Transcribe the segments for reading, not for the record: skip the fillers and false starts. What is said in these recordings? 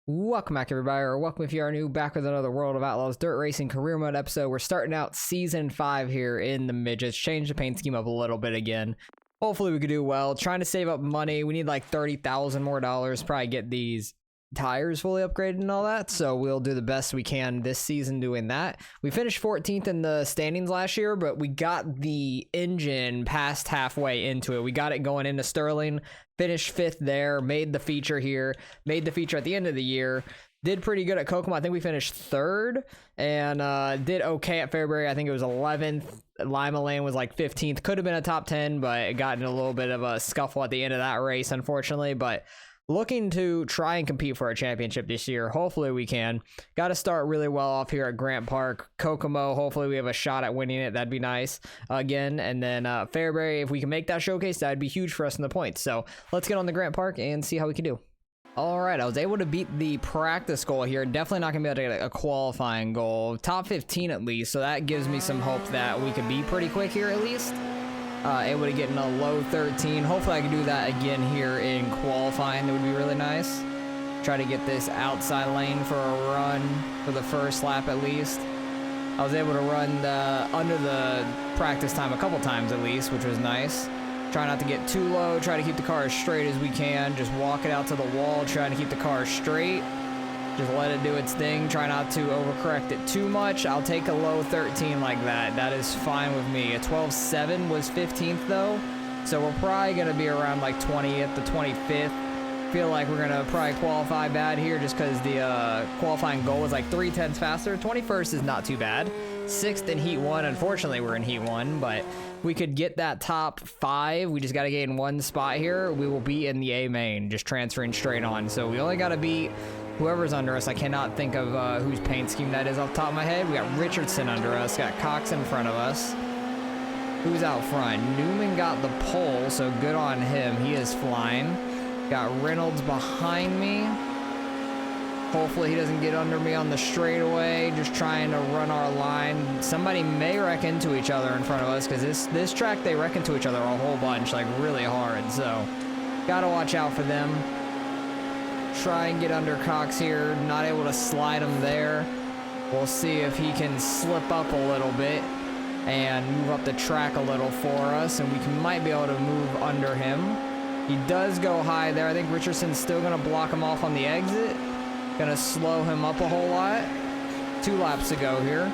Welcome back, everybody, or welcome if you are new, back with another World of Outlaws Dirt Racing Career Mode episode. We're starting out Season 5 here in the midgets. Change the paint scheme up a little bit again. Hopefully we could do well. Trying to save up money. We need like $30,000 more dollars. Probably get these tires fully upgraded and all that. So we'll do the best we can this season doing that. We finished 14th in the standings last year, but we got the engine past halfway into it. We got it going into Sterling. Finished 5th there, made the feature here, made the feature at the end of the year, did pretty good at Kokomo. I think we finished 3rd, and did okay at Fairbury. I think it was 11th. Lima Lane was like 15th. Could have been a top 10, but it got in a little bit of a scuffle at the end of that race, unfortunately. But looking to try and compete for a championship this year. Hopefully we can. Got to start really well off here at Grant Park. Kokomo, hopefully we have a shot at winning it. That'd be nice again. And then Fairbury, if we can make that showcase, that'd be huge for us in the points. So let's get on the Grant Park and see how we can do. All right, I was able to beat the practice goal here. Definitely not going to be able to get a qualifying goal. Top 15 at least, so that gives me some hope that we could be pretty quick here at least. Able to get in a low 13. Hopefully I can do that again here in qualifying. That would be really nice. Try to get this outside lane for a run for the first lap at least. I was able to run under the practice time a couple times at least, which was nice. Try not to get too low. Try to keep the car as straight as we can. Just walk it out to the wall. Trying to keep the car straight. Just let it do its thing. Try not to overcorrect it too much. I'll take a low 13 like that. That is fine with me. A 12.7 was 15th though. So we're probably going to be around like 20th to 25th. Feel like we're going to probably qualify bad here just because the qualifying goal was like 3/10 faster. 21st is not too bad. 6th in Heat 1. Unfortunately, we're in Heat 1, but we could get that top 5. We just got to gain one spot here. We will be in the A main, just transferring straight on. So we only got to beat whoever's under us. I cannot think of whose paint scheme that is off the top of my head. We got Richardson under us. Got Cox in front of us. Who's out front? Newman got the pole, so good on him. He is flying. Got Reynolds behind me. Hopefully he doesn't get under me on the straightaway. Just trying to run our line. Somebody may wreck into each other in front of us because this track they wreck into each other a whole bunch, like really hard. So gotta watch out for them. Try and get under Cox here. Not able to slide him there. We'll see if he can slip up a little bit and move up the track a little for us, and we might be able to move under him. He does go high there. I think Richardson's still going to block him off on the exit. Going to slow him up a whole lot. 2 laps to go here.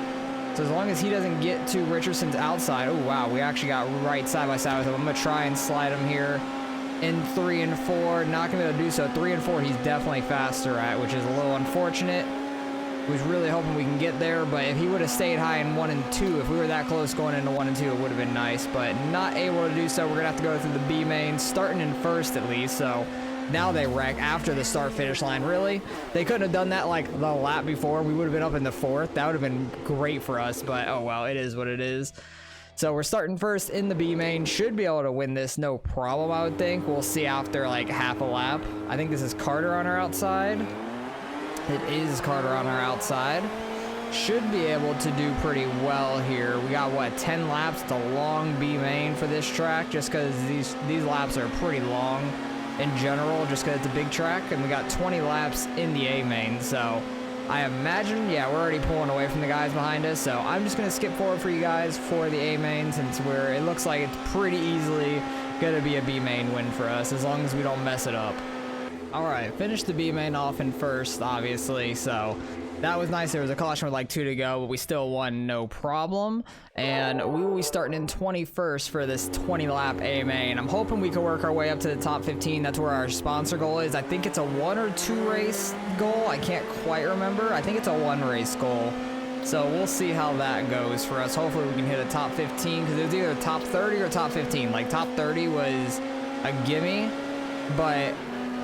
So as long as he doesn't get to Richardson's outside. Oh, wow. We actually got right side by side with him. I'm going to try and slide him here. In 3 and 4, not gonna be able to do so. 3 and 4, he's definitely faster at, which is a little unfortunate. Was really hoping we can get there, but if he would have stayed high in 1 and 2, if we were that close going into 1 and 2, it would have been nice, but not able to do so. We're gonna have to go through the B main, starting in 1st at least. So now they wreck after the start finish line. Really, they couldn't have done that like the lap before. We would have been up in the 4th. That would have been great for us, but oh well, it is what it is. So we're starting 1st in the B main. Should be able to win this, no problem, I would think. We'll see after like half a lap. I think this is Carter on our outside. It is Carter on our outside. Should be able to do pretty well here. We got, what, 10 laps? It's a long B main for this track, just because these laps are pretty long in general, just because it's a big track. And we got 20 laps in the A main, so I imagine, yeah, we're already pulling away from the guys behind us, so I'm just going to skip forward for you guys for the A main since it looks like it's pretty easily going to be a B main win for us as long as we don't mess it up. All right, finished the B main off in 1st, obviously, so that was nice. There was a caution with like 2 to go, but we still won no problem. And we will be starting in 21st for this 20-lap A main. I'm hoping we can work our way up to the top 15. That's where our sponsor goal is. I think it's a 1 or 2 race goal. I can't quite remember. I think it's a 1 race goal. So we'll see how that goes for us. Hopefully we can hit a top 15 because it was either top 30 or top 15. Like top 30 was a gimme, but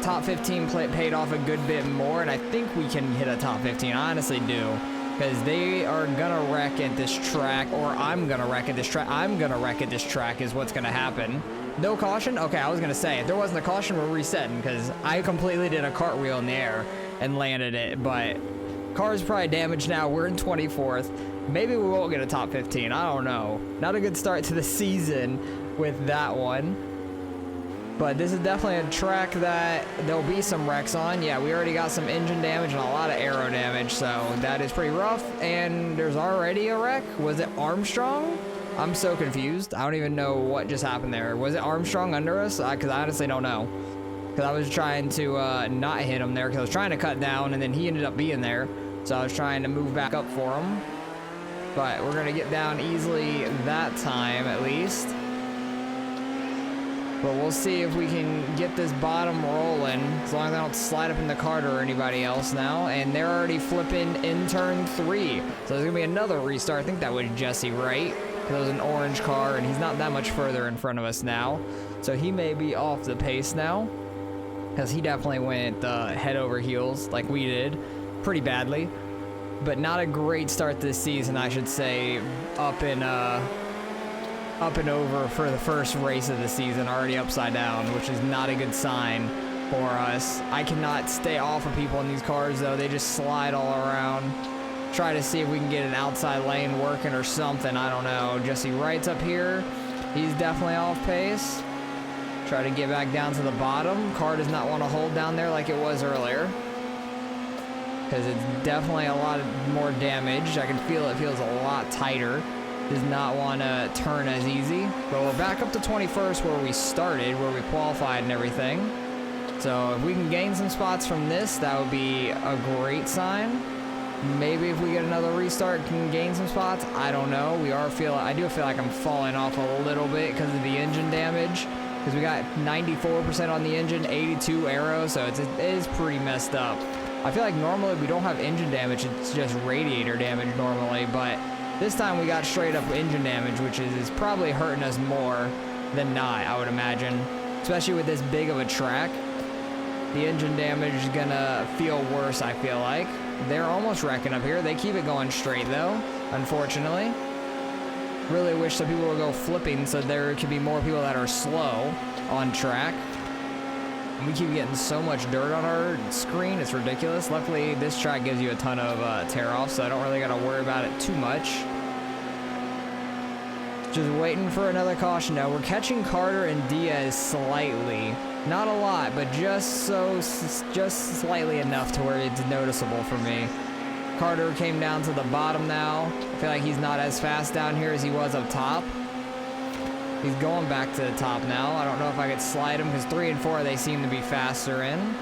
top 15 paid off a good bit more, and I think we can hit a top 15. I honestly do, because they are gonna wreck at this track, or I'm gonna wreck at this track. I'm gonna wreck at this track is what's gonna happen. No caution? Okay, I was gonna say, if there wasn't a caution, we're resetting, because I completely did a cartwheel in the air and landed it, but car's probably damaged now. We're in 24th. Maybe we won't get a top 15. I don't know. Not a good start to the season with that one. But this is definitely a track that there'll be some wrecks on. Yeah, we already got some engine damage and a lot of aero damage, so that is pretty rough. And there's already a wreck. Was it Armstrong? I'm so confused. I don't even know what just happened there. Was it Armstrong under us? Because I honestly don't know. Because I was trying to not hit him there because I was trying to cut down, and then he ended up being there. So I was trying to move back up for him. But we're going to get down easily that time, at least. But we'll see if we can get this bottom rolling, as long as I don't slide up in the Carter or anybody else now. And they're already flipping in turn 3. So there's going to be another restart. I think that was Jesse, right? Because it was an orange car, and he's not that much further in front of us now. So he may be off the pace now, because he definitely went head over heels like we did pretty badly. But not a great start this season, I should say, up and over for the first race of the season, already upside down, which is not a good sign for us. I cannot stay off of people in these cars, though. They just slide all around. Try to see if we can get an outside lane working or something. I don't know. Jesse Wright's up here. He's definitely off pace. Try to get back down to the bottom. Car does not want to hold down there like it was earlier, because it's definitely a lot more damage. I can feel it feels a lot tighter. Does not want to turn as easy. But we're back up to 21st where we started, where we qualified and everything. So if we can gain some spots from this, that would be a great sign. Maybe if we get another restart, can gain some spots. I don't know. I do feel like I'm falling off a little bit because of the engine damage. Because we got 94% on the engine, 82 aero, so it is pretty messed up. I feel like normally we don't have engine damage, it's just radiator damage normally, but this time we got straight up engine damage, which is probably hurting us more than not, I would imagine. Especially with this big of a track. The engine damage is gonna feel worse, I feel like. They're almost wrecking up here. They keep it going straight though, unfortunately. Really wish some people would go flipping so there could be more people that are slow on track. We keep getting so much dirt on our screen, it's ridiculous. Luckily, this track gives you a ton of tear-off, so I don't really gotta worry about it too much. Just waiting for another caution now. We're catching Carter and Diaz slightly. Not a lot, but just slightly enough to where it's noticeable for me. Carter came down to the bottom now. I feel like he's not as fast down here as he was up top. He's going back to the top now. I don't know if I could slide him because 3 and 4 they seem to be faster in.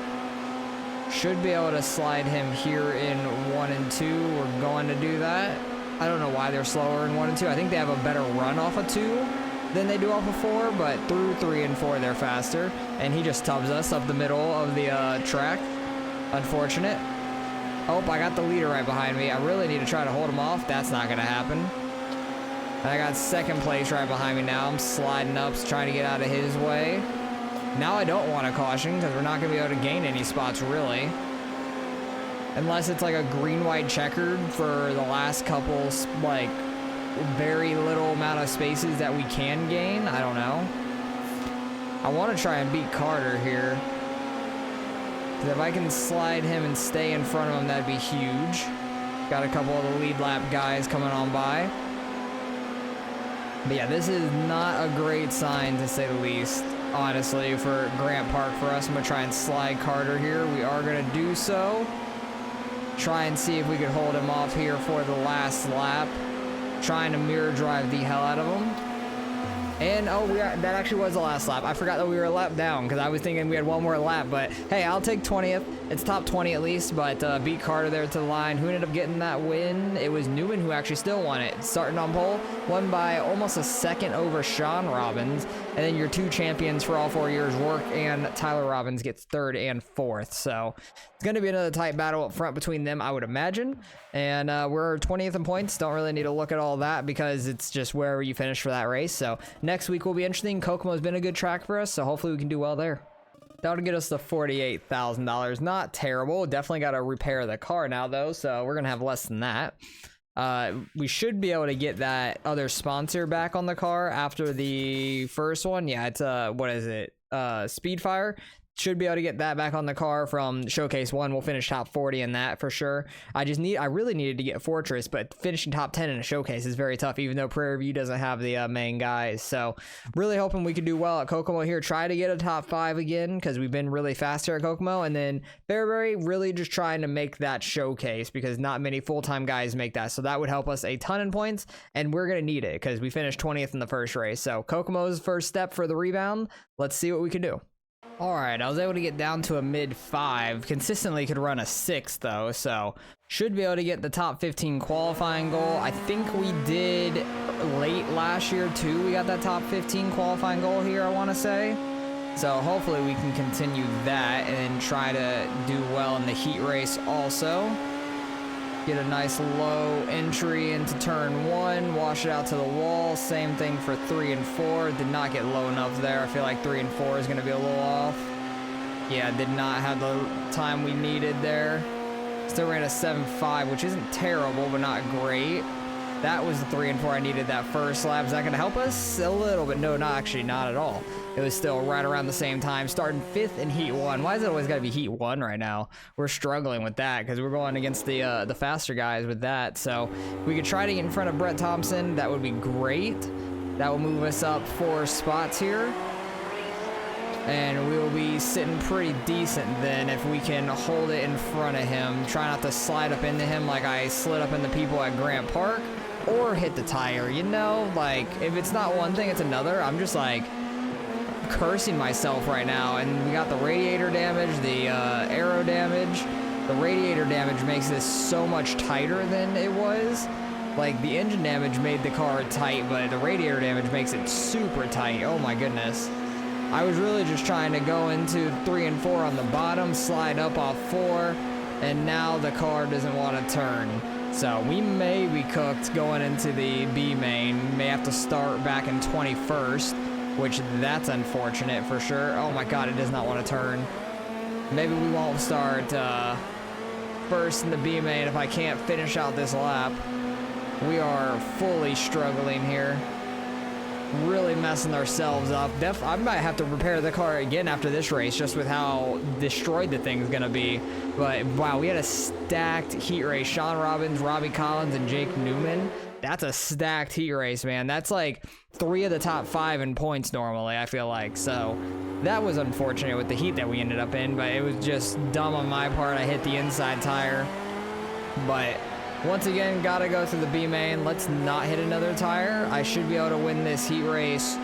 Should be able to slide him here in 1 and 2. We're going to do that. I don't know why they're slower in 1 and 2. I think they have a better run off of 2 than they do off of 4, but through 3 and 4 they're faster. And he just tubs us up the middle of the track. Unfortunate. Oh, I got the leader right behind me. I really need to try to hold him off. That's not going to happen. And I got second place right behind me now. I'm sliding up, trying to get out of his way. Now I don't want a caution because we're not going to be able to gain any spots, really. Unless it's like a green-white checkered for the last couple, like, very little amount of spaces that we can gain. I don't know. I want to try and beat Carter here. Because if I can slide him and stay in front of him, that'd be huge. Got a couple of the lead lap guys coming on by. But yeah, this is not a great sign, to say the least, honestly, for Grant Park for us. I'm going to try and slide Carter here. We are going to do so. Try and see if we could hold him off here for the last lap. Trying to mirror drive the hell out of him. And, oh, that actually was the last lap. I forgot that we were a lap down because I was thinking we had one more lap. But, hey, I'll take 20th. It's top 20 at least, but beat Carter there to the line. Who ended up getting that win? It was Newman who actually still won it. Starting on pole, won by almost a second over Sean Robbins. And then your 2 champions for all 4 years, Work and Tyler Robbins, gets 3rd and 4th. So it's going to be another tight battle up front between them, I would imagine. And we're 20th in points. Don't really need to look at all that because it's just wherever you finish for that race. So next week will be interesting. Kokomo's been a good track for us, so hopefully we can do well there. That'll get us to $48,000. Not terrible. Definitely got to repair the car now, though, so we're going to have less than that. We should be able to get that other sponsor back on the car after the first one. Yeah, it's, what is it? Speedfire. should be able to get that back on the car from Showcase 1. We'll finish top 40 in that for sure. I really needed to get Fortress, but finishing top 10 in a Showcase is very tough, even though Prairie View doesn't have the main guys. So really hoping we can do well at Kokomo here. Try to get a top 5 again, because we've been really fast here at Kokomo. And then Fairbury, really just trying to make that Showcase, because not many full-time guys make that. So that would help us a ton in points, and we're going to need it, because we finished 20th in the first race. So Kokomo's first step for the rebound. Let's see what we can do. All right, I was able to get down to a mid 5. Consistently could run a 6 though, so should be able to get the top 15 qualifying goal. I think we did late last year too. We got that top 15 qualifying goal here, I want to say. So hopefully we can continue that and try to do well in the heat race also. Get a nice low entry into turn 1, wash it out to the wall. Same thing for 3 and 4. Did not get low enough there. I feel like 3 and 4 is going to be a little off. Yeah, did not have the time we needed there. Still ran a 7.5, which isn't terrible, but not great. That was the 3 and 4 I needed that first lap. Is that going to help us? A little bit. No, not actually, not at all. It was still right around the same time, starting 5th in Heat 1. Why is it always got to be Heat 1 right now? We're struggling with that, because we're going against the faster guys with that. So we could try to get in front of Brett Thompson. That would be great. That will move us up 4 spots here. And we will be sitting pretty decent then if we can hold it in front of him. Try not to slide up into him like I slid up into people at Grant Park, or hit the tire, you know? Like, if it's not one thing, it's another. I'm just like cursing myself right now. And we got the radiator damage, the aero damage. The radiator damage makes this so much tighter than it was. Like, the engine damage made the car tight, but the radiator damage makes it super tight. Oh my goodness. I was really just trying to go into 3 and 4 on the bottom, slide up off 4, and now the car doesn't want to turn. So we may be cooked going into the B main. May have to start back in 21st, which that's unfortunate for sure. Oh my god, it does not want to turn. Maybe we won't start first in the B main if I can't finish out this lap. We are fully struggling here. Really messing ourselves up. I might have to repair the car again after this race, just with how destroyed the thing's gonna be. But wow, we had a stacked heat race. Sean Robbins, Robbie Collins, and Jake Newman. That's a stacked heat race, man. That's like 3 of the top 5 in points normally, I feel like. So that was unfortunate with the heat that we ended up in, but it was just dumb on my part. I hit the inside tire. But once again, gotta go through the B main. Let's not hit another tire. I should be able to win this heat race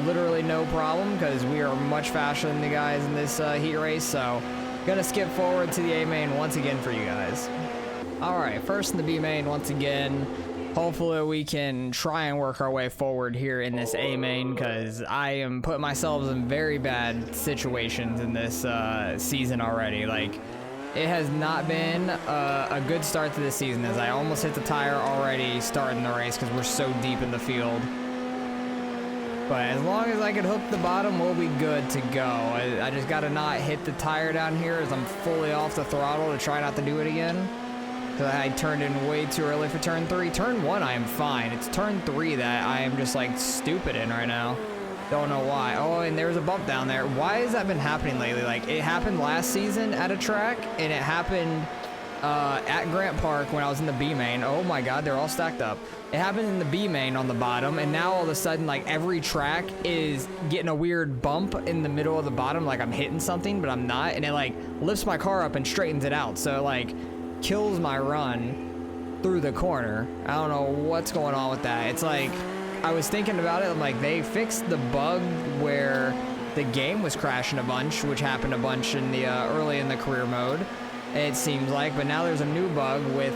literally no problem, because we are much faster than the guys in this heat race. So gonna skip forward to the A main once again for you guys. All right, first in the B main once again. Hopefully we can try and work our way forward here in this A main, because I am putting myself in very bad situations in this season already. Like, it has not been a good start to this season, as I almost hit the tire already starting the race because we're so deep in the field. But as long as I can hook the bottom, we'll be good to go. I just got to not hit the tire down here as I'm fully off the throttle to try not to do it again. Because I turned in way too early for turn 3. Turn 1, I am fine. It's turn 3 that I am just like stupid in right now. Don't know why. Oh, and there's a bump down there. Why has that been happening lately? Like, it happened last season at a track, and it happened at Grant Park when I was in the B main. Oh my god, they're all stacked up. It happened in the B main on the bottom, and now all of a sudden, like, every track is getting a weird bump in the middle of the bottom, like I'm hitting something, but I'm not, and it like lifts my car up and straightens it out, so like kills my run through the corner. I don't know what's going on with that. It's like, I was thinking about it, I'm like, they fixed the bug where the game was crashing a bunch, which happened a bunch in the early in the career mode, it seems like, but now there's a new bug with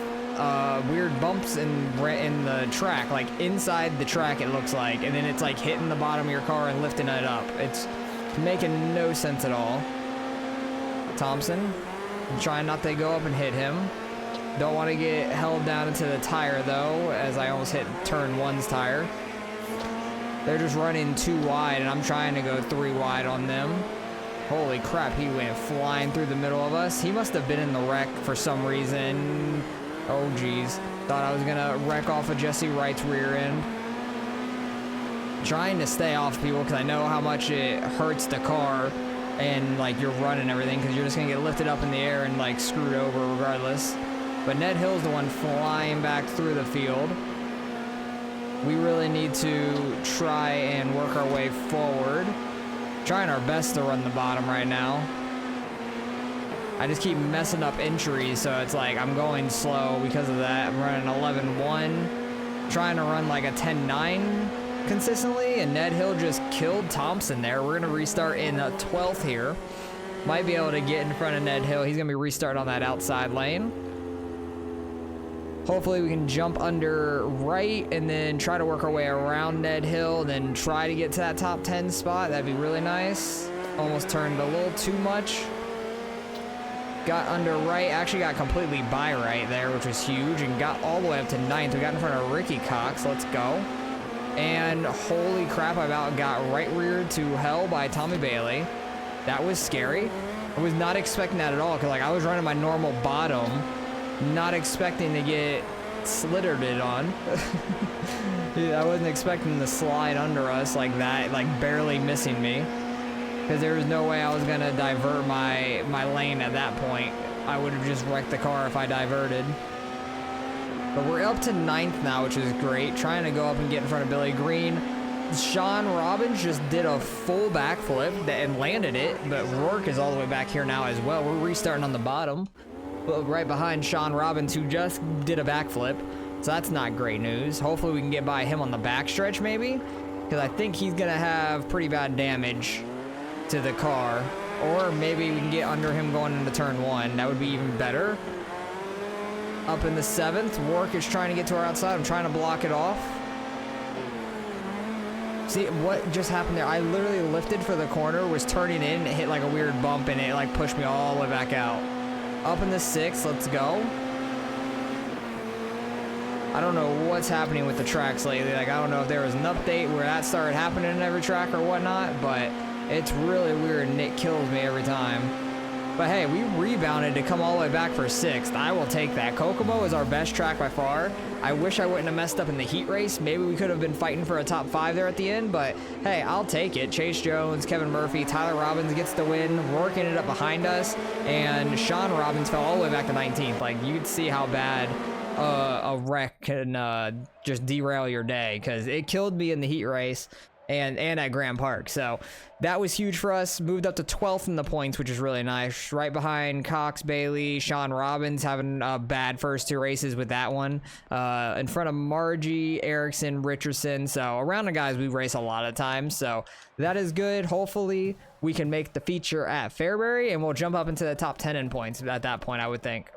weird bumps in the track, like inside the track it looks like, and then it's like hitting the bottom of your car and lifting it up. It's making no sense at all. Thompson, I'm trying not to go up and hit him. Don't want to get held down into the tire though, as I almost hit turn 1's tire. They're just running 2 wide, and I'm trying to go 3 wide on them. Holy crap, he went flying through the middle of us. He must have been in the wreck for some reason. Oh geez, thought I was gonna wreck off of Jesse Wright's rear end. Trying to stay off people because I know how much it hurts the car and like your run and everything, because you're just gonna get lifted up in the air and like screwed over regardless. But Ned Hill's the one flying back through the field. We really need to try and work our way forward. Trying our best to run the bottom right now. I just keep messing up entries, so it's like I'm going slow because of that. I'm running 11.1, trying to run like a 10.9 consistently, and Ned Hill just killed Thompson there. We're gonna restart in 12th here. Might be able to get in front of Ned Hill. He's gonna be restarting on that outside lane. Hopefully we can jump under right and then try to work our way around Ned Hill, then try to get to that top 10 spot. That'd be really nice. Almost turned a little too much. Got under right, actually got completely by right there, which was huge, and got all the way up to 9th. We got in front of Ricky Cox. Let's go. And holy crap, I about got right reared to hell by Tommy Bailey. That was scary. I was not expecting that at all, because like I was running my normal bottom, not expecting to get slittered it on. Yeah, I wasn't expecting to slide under us like that, like barely missing me. Because there was no way I was gonna divert my lane at that point. I would have just wrecked the car if I diverted. But we're up to 9th now, which is great. Trying to go up and get in front of Billy Green. Sean Robbins just did a full backflip and landed it, but Rourke is all the way back here now as well. We're restarting on the bottom, but right behind Sean Robbins, who just did a backflip. So that's not great news. Hopefully we can get by him on the backstretch maybe, because I think he's gonna have pretty bad damage to the car, or maybe we can get under him going into turn 1. That would be even better. Up in the 7th, Rourke is trying to get to our outside. I'm trying to block it off. See what just happened there? I literally lifted for the corner, was turning in, it hit like a weird bump, and it like pushed me all the way back out. Up in the 6th, let's go. I don't know what's happening with the tracks lately. Like I don't know if there was an update where that started happening in every track or whatnot, but it's really weird and it kills me every time. But hey, we rebounded to come all the way back for 6th. I will take that. Kokomo is our best track by far. I wish I wouldn't have messed up in the heat race. Maybe we could have been fighting for a top 5 there at the end, but hey, I'll take it. Chase Jones, Kevin Murphy, Tyler Robbins gets the win. Rourke ended up behind us, and Sean Robbins fell all the way back to 19th. Like, you could see how bad a wreck can just derail your day, because it killed me in the heat race. And at Grand Park. So that was huge for us. Moved up to 12th in the points, which is really nice. Right behind Cox, Bailey, Sean Robbins having bad first 2 races with that one. In front of Margie, Erickson, Richardson. So around the guys we race a lot of times. So that is good. Hopefully we can make the feature at Fairbury, and we'll jump up into the top 10 in points at that point, I would think.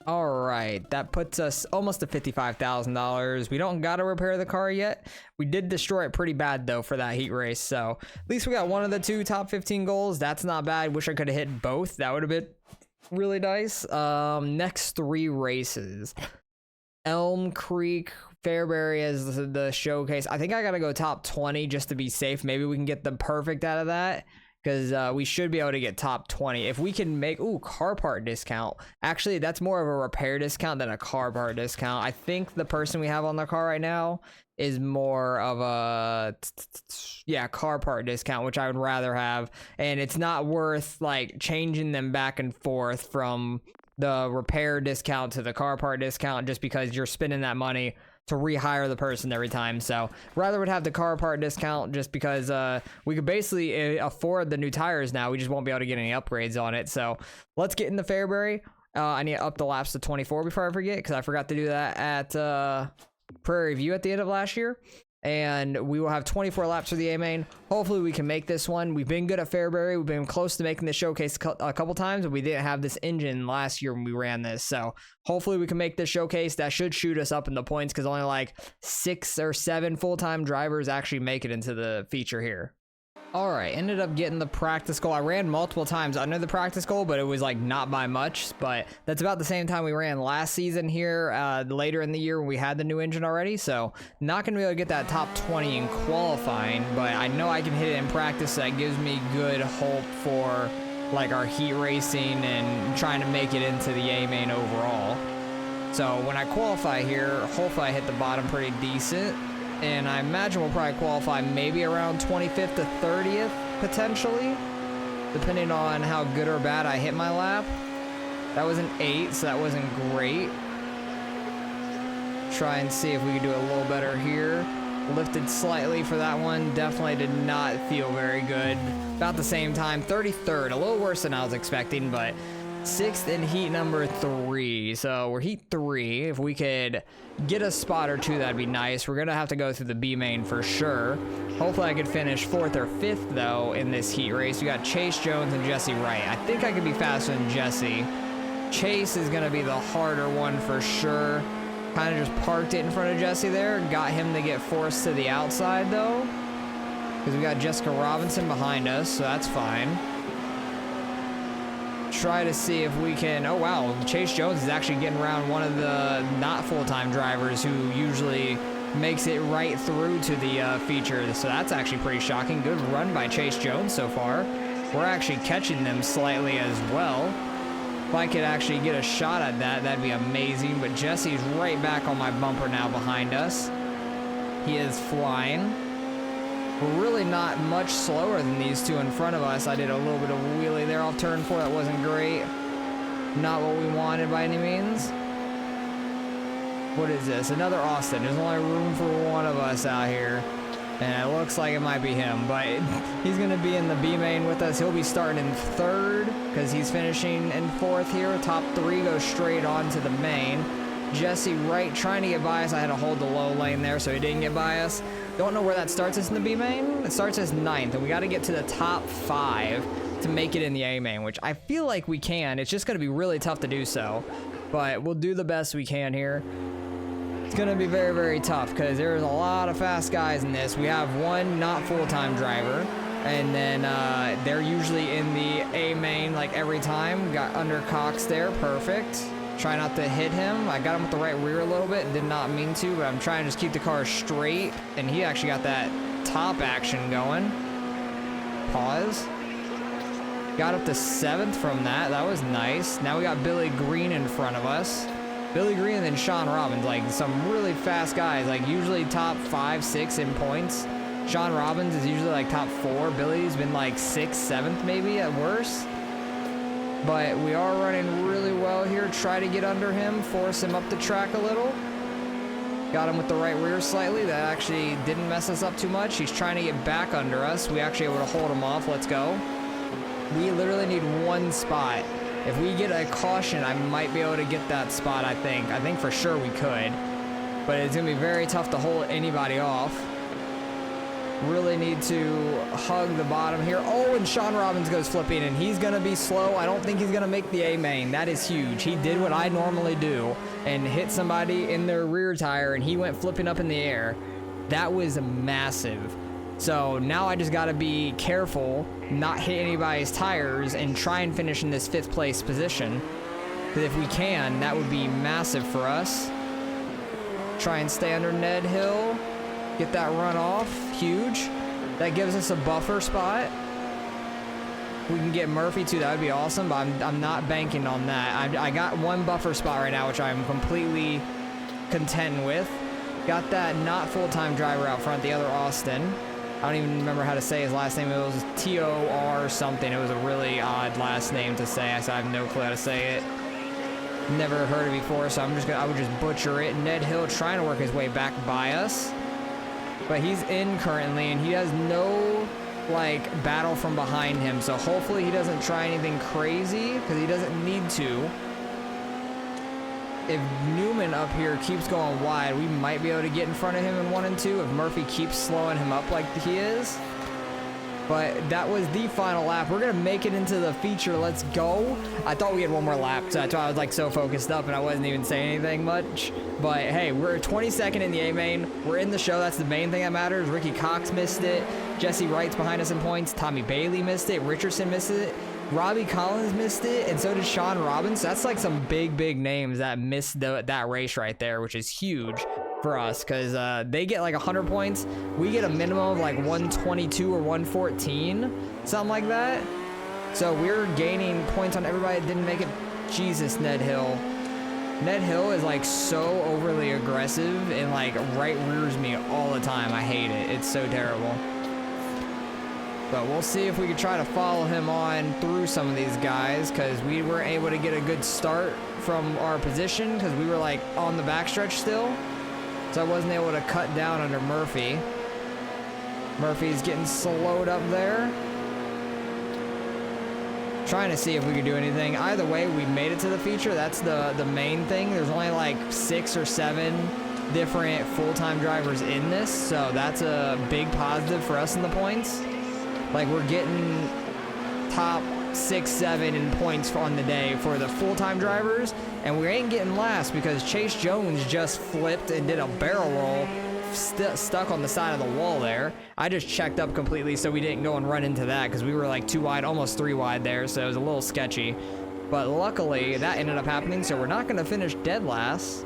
All right, that puts us almost to $55,000. We don't gotta repair the car yet. We did destroy it pretty bad though for that heat race, so at least we got one of the 2 top 15 goals. That's not bad. Wish I could have hit both. That would have been really nice. Next 3 races: Elm Creek, Fairbury as the showcase. I think I gotta go top 20 just to be safe. Maybe we can get the perfect out of that, because we should be able to get top 20 if we can make car part discount. Actually, that's more of a repair discount than a car part discount. I think the person we have on the car right now is more of a car part discount, which I would rather have, and it's not worth like changing them back and forth from the repair discount to the car part discount just because you're spending that money to rehire the person every time. So rather would have the car part discount, just because we could basically afford the new tires now. We just won't be able to get any upgrades on it. So let's get into Fairbury. I need to up the laps to 24 before I forget, because I forgot to do that at Prairie View at the end of last year. And we will have 24 laps for the A main. Hopefully we can make this one. We've been good at Fairbury. We've been close to making the showcase a couple times, but we didn't have this engine last year when we ran this. So hopefully we can make this showcase. That should shoot us up in the points, because only like 6 or 7 full-time drivers actually make it into the feature here. All right, ended up getting the practice goal. I ran multiple times under the practice goal, but it was like not by much. But that's about the same time we ran last season here, later in the year when we had the new engine already. So not gonna be able to get that top 20 in qualifying, but I know I can hit it in practice. So that gives me good hope for like our heat racing and trying to make it into the A main overall. So when I qualify here, hopefully I hit the bottom pretty decent. And I imagine we'll probably qualify maybe around 25th to 30th, potentially. depending on how good or bad I hit my lap. That was an 8, so that wasn't great. Try and see if we could do a little better here. Lifted slightly for that one. Definitely did not feel very good. About the same time, 33rd, a little worse than I was expecting, but 6th in heat number 3. So we're heat 3. If we could get a spot or 2, that'd be nice. We're gonna have to go through the B main for sure. Hopefully I could finish 4th or 5th though in this heat race. We got Chase Jones and Jesse Wright. I think I could be faster than Jesse. Chase is gonna be the harder one for sure. Kind of just parked it in front of Jesse there. Got him to get forced to the outside though, because we got Jessica Robinson behind us, so that's fine. Try to see if we can, oh wow, Chase Jones is actually getting around one of the not full-time drivers who usually makes it right through to the feature, so that's actually pretty shocking. Good run by Chase Jones so far. We're actually catching them slightly as well. If I could actually get a shot at that, that'd be amazing. But Jesse's right back on my bumper now behind us. He is flying. We're really not much slower than these two in front of us. I did a little bit of wheelie there off turn 4. That wasn't great. Not what we wanted by any means. What is this? Another Austin. There's only room for one of us out here. And it looks like it might be him, but he's going to be in the B main with us. He'll be starting in 3rd because he's finishing in 4th here. Top 3 goes straight on to the main. Jesse Wright trying to get by us. I had to hold the low lane there so he didn't get by us. Don't know where that starts us in the B main. It starts us 9th, and we got to get to the top 5 to make it in the A main, which I feel like we can. It's just going to be really tough to do so, but we'll do the best we can here. It's going to be very, very tough because there's a lot of fast guys in this. We have one not full-time driver, and then they're usually in the A main like every time. Got under Cox there. Perfect. Try not to hit him. I got him with the right rear a little bit. Did not mean to, but I'm trying to just keep the car straight, and he actually got that top action going. Pause. Got up to 7th from that. That was nice. Now we got Billy Green in front of us. Billy Green and then Sean Robbins, like some really fast guys, like usually top 5, 6 in points. Sean Robbins is usually like top 4. Billy's been like 6th, 7th maybe at worst. But we are running really well here. Try to get under him, force him up the track a little. Got him with the right rear slightly. That actually didn't mess us up too much. He's trying to get back under us. We actually able to hold him off. Let's go. We literally need one spot. If we get a caution, I might be able to get that spot, I think. I think for sure we could. But it's going to be very tough to hold anybody off. Really need to hug the bottom here. Oh, and Sean Robbins goes flipping, and he's going to be slow. I don't think he's going to make the A main. That is huge. He did what I normally do and hit somebody in their rear tire, and he went flipping up in the air. That was massive. So now I just got to be careful, not hit anybody's tires, and try and finish in this 5th place position. Because if we can, that would be massive for us. Try and stay under Ned Hill. Get that run off. Huge. That gives us a buffer spot. We can get Murphy too. That would be awesome, but I'm not banking on that. I got one buffer spot right now, which I'm completely content with. Got that not full-time driver out front, the other Austin. I don't even remember how to say his last name. It was T-O-R something. It was a really odd last name to say, so I have no clue how to say it. Never heard it before, so I would just butcher it. Ned Hill trying to work his way back by us. But he's in currently, and he has no, like, battle from behind him. So hopefully he doesn't try anything crazy, because he doesn't need to. If Newman up here keeps going wide, we might be able to get in front of him in 1 and 2 if Murphy keeps slowing him up like he is. But that was the final lap. We're going to make it into the feature. Let's go. I thought we had one more lap, so that's why I was like so focused up and I wasn't even saying anything much. But hey, we're 22nd in the A main. We're in the show. That's the main thing that matters. Ricky Cox missed it. Jesse Wright's behind us in points. Tommy Bailey missed it. Richardson missed it. Robbie Collins missed it, and so did Sean Robbins. That's like some big names that missed that race right there, which is huge for us because they get like 100 points. We get a minimum of like 122 or 114, something like that. So we're gaining points on everybody that didn't make it. Jesus, Ned Hill. Ned Hill is like so overly aggressive and like right rears me all the time. I hate it. It's so terrible. But we'll see if we can try to follow him on through some of these guys, because we weren't able to get a good start from our position because we were like on the backstretch still. So I wasn't able to cut down under Murphy. Murphy's getting slowed up there. Trying to see if we could do anything. Either way, we made it to the feature. That's the main thing. There's only like 6 or 7 different full-time drivers in this, so that's a big positive for us in the points. Like, we're getting top 6, 7 in points on the day for the full-time drivers, and we ain't getting last because Chase Jones just flipped and did a barrel roll stuck on the side of the wall there. I just checked up completely so we didn't go and run into that because we were like 2 wide, almost 3 wide there, so it was a little sketchy. But luckily that ended up happening, so we're not going to finish dead last.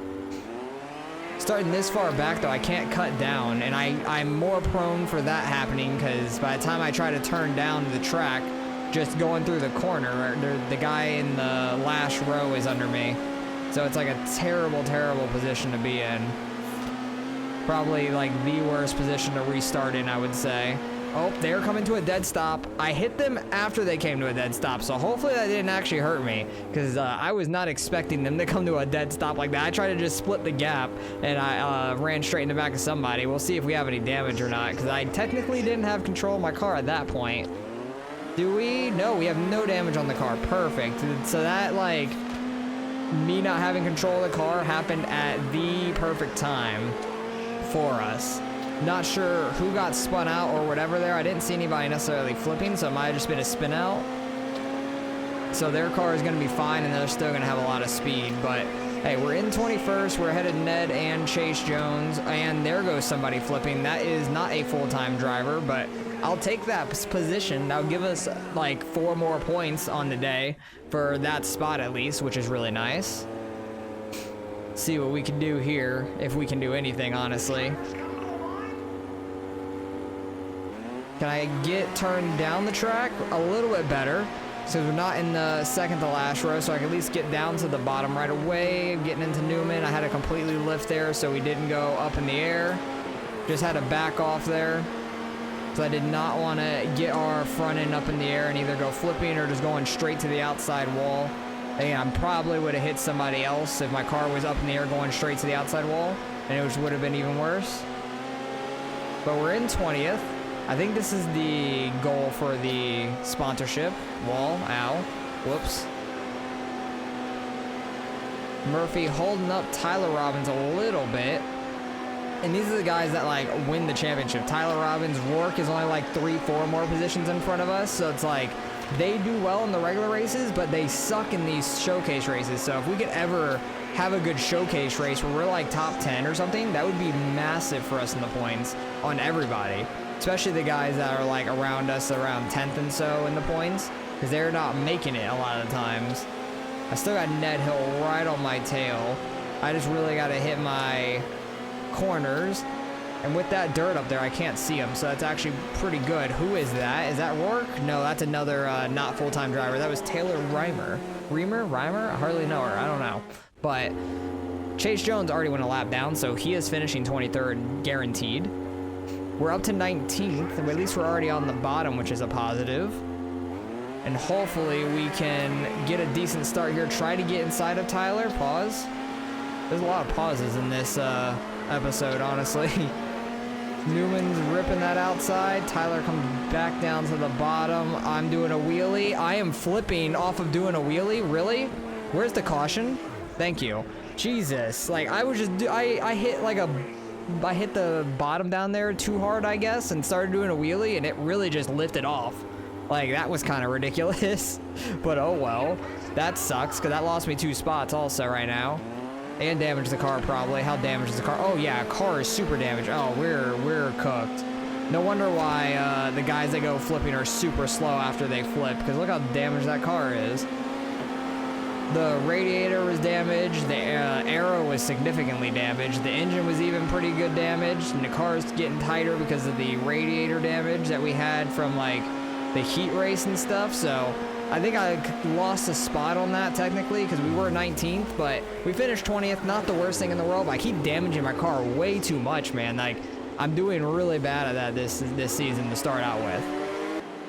Starting this far back though, I can't cut down, and I'm more prone for that happening because by the time I try to turn down the track, just going through the corner, the guy in the last row is under me. So it's like a terrible, terrible position to be in. Probably like the worst position to restart in, I would say. Oh, they're coming to a dead stop. I hit them after they came to a dead stop, so hopefully that didn't actually hurt me, because I was not expecting them to come to a dead stop like that. I tried to just split the gap, and I ran straight in the back of somebody. We'll see if we have any damage or not, because I technically didn't have control of my car at that point. Do we? No, we have no damage on the car. Perfect. So that, like, me not having control of the car happened at the perfect time for us. Not sure who got spun out or whatever there. I didn't see anybody necessarily flipping, so it might have just been a spin out. So their car is going to be fine, and they're still going to have a lot of speed. But hey, we're in 21st. We're ahead of Ned and Chase Jones, and there goes somebody flipping. That is not a full-time driver, but I'll take that position. That'll give us like 4 more points on the day for that spot at least, which is really nice. See what we can do here, if we can do anything, honestly. Can I get turned down the track a little bit better? So we're not in the second to last row, so I can at least get down to the bottom right away. Getting into Newman, I had to completely lift there, so we didn't go up in the air. Just had to back off there. So I did not want to get our front end up in the air and either go flipping or just going straight to the outside wall. Again, I probably would have hit somebody else if my car was up in the air going straight to the outside wall, and it would have been even worse. But we're in 20th. I think this is the goal for the sponsorship wall. Ow. Whoops. Murphy holding up Tyler Robbins a little bit. And these are the guys that like win the championship. Tyler Robbins, Rourke is only like 3-4 more positions in front of us. So it's like they do well in the regular races, but they suck in these showcase races. So if we could ever have a good showcase race where we're like top 10 or something, that would be massive for us in the points on everybody. Especially the guys that are like around us, around 10th and so in the points, because they're not making it a lot of times. I still got Ned Hill right on my tail. I just really got to hit my corners. And with that dirt up there, I can't see him, so that's actually pretty good. Who is that? Is that Rourke? No, that's another not full-time driver. That was Taylor Reimer. Reimer? I hardly know her. I don't know. But Chase Jones already went a lap down, so he is finishing 23rd guaranteed. We're up to 19th, and at least we're already on the bottom, which is a positive. And hopefully we can get a decent start here. Try to get inside of Tyler. Pause. There's a lot of pauses in this episode, honestly. Newman's ripping that outside. Tyler comes back down to the bottom. I'm doing a wheelie. I am flipping off of doing a wheelie. Really? Where's the caution? Thank you. Jesus. Like, I was just... I hit like a... I hit the bottom down there too hard, I guess, and started doing a wheelie, and it really just lifted off. Like, that was kind of ridiculous. But oh well. That sucks, because that lost me 2 spots also right now. And damaged the car, probably. How damaged is the car? Oh, yeah, car is super damaged. Oh, we're cooked. No wonder why the guys that go flipping are super slow after they flip, because look how damaged that car is. The radiator was damaged, the aero was significantly damaged, the engine was even pretty good damaged, and the car's getting tighter because of the radiator damage that we had from like the heat race and stuff. So I think I lost a spot on that technically because we were 19th, but we finished 20th. Not the worst thing in the world, but I keep damaging my car way too much, man. Like, I'm doing really bad at that this season to start out with.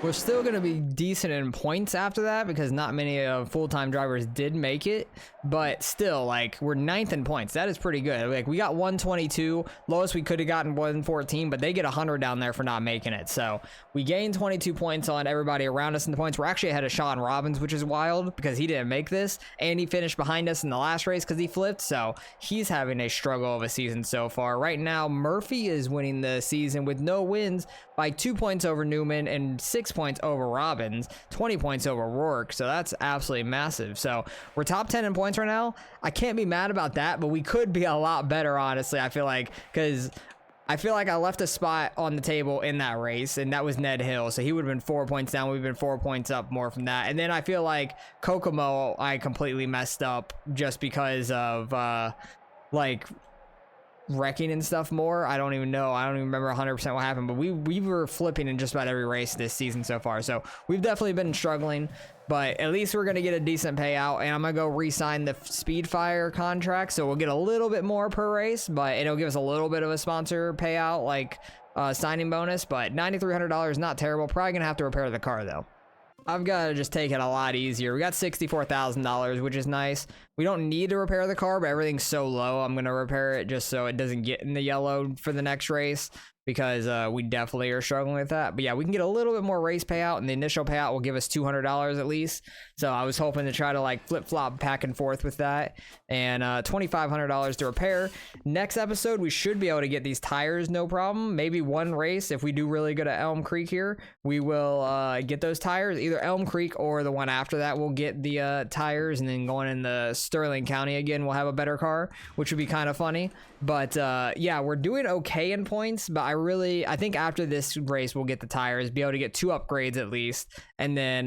We're still going to be decent in points after that because not many full-time drivers did make it, but still, like, we're 9th in points. That is pretty good. Like, we got 122. Lowest we could have gotten 114, but they get 100 down there for not making it. So we gained 22 points on everybody around us in the points. We're actually ahead of Sean Robbins, which is wild because he didn't make this, and he finished behind us in the last race because he flipped. So he's having a struggle of a season so far. Right now, Murphy is winning the season with no wins by 2 points over Newman and 6 points over Robbins, 20 points over Rourke. So that's absolutely massive. So we're top 10 in points right now. I can't be mad about that, but we could be a lot better, honestly. I feel like, because I feel like I left a spot on the table in that race, and that was Ned Hill. So he would have been 4 points down. We've been 4 points up more from that. And then I feel like Kokomo, I completely messed up just because of like wrecking and stuff more. I don't even know. I don't even remember 100% what happened, but we were flipping in just about every race this season so far. So we've definitely been struggling, but at least we're going to get a decent payout, and I'm going to go re-sign the Speedfire contract. So we'll get a little bit more per race, but it'll give us a little bit of a sponsor payout, like signing bonus, but $9,300 is not terrible. Probably going to have to repair the car though. I've got to just take it a lot easier. We got $64,000, which is nice. We don't need to repair the car, but everything's so low. I'm going to repair it just so it doesn't get in the yellow for the next race, because we definitely are struggling with that. But yeah, we can get a little bit more race payout, and the initial payout will give us $200 at least. So I was hoping to try to like flip-flop back and forth with that, and $2,500 to repair. Next episode, we should be able to get these tires no problem. Maybe one race, if we do really good at Elm Creek here, we will get those tires. Either Elm Creek or the one after that, we'll get the tires, and then going in the Sterling County again, we'll have a better car, which would be kind of funny. But yeah, we're doing okay in points, but I think after this race we'll get the tires, be able to get 2 upgrades at least, and then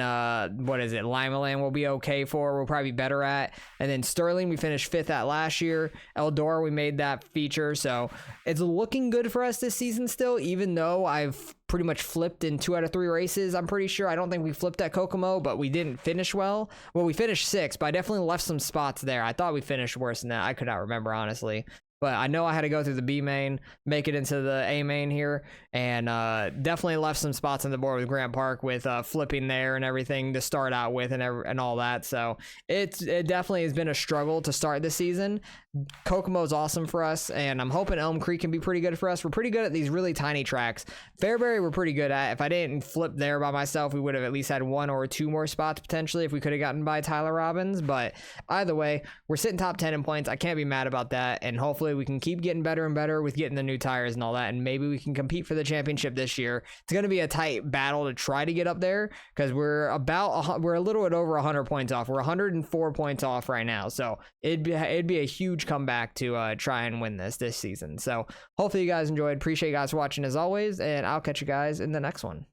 what is it, Lima Land will be okay for, we'll probably be better at, and then Sterling we finished 5th at last year. Eldora we made that feature, so it's looking good for us this season still, even though I've pretty much flipped in 2 out of 3 races. I'm pretty sure. I don't think we flipped at Kokomo, but we didn't finish well. Well, we finished 6th, but I definitely left some spots there. I thought we finished worse than that. I could not remember, honestly. But I know I had to go through the B main, make it into the A main here, and definitely left some spots on the board with Grant Park with flipping there and everything to start out with, and all that. So it definitely has been a struggle to start this season. Kokomo is awesome for us, and I'm hoping Elm Creek can be pretty good for us. We're pretty good at these really tiny tracks. Fairbury we're pretty good at. If I didn't flip there by myself, we would have at least had 1 or 2 more spots potentially if we could have gotten by Tyler Robbins. But either way, we're sitting top 10 in points. I can't be mad about that, and hopefully we can keep getting better and better with getting the new tires and all that, and maybe we can compete for the championship this year. It's going to be a tight battle to try to get up there, because we're a little bit over 100 points off. We're 104 points off right now, so it'd be a huge comeback to try and win this season. So hopefully you guys enjoyed. Appreciate you guys watching as always, and I'll catch you guys in the next one.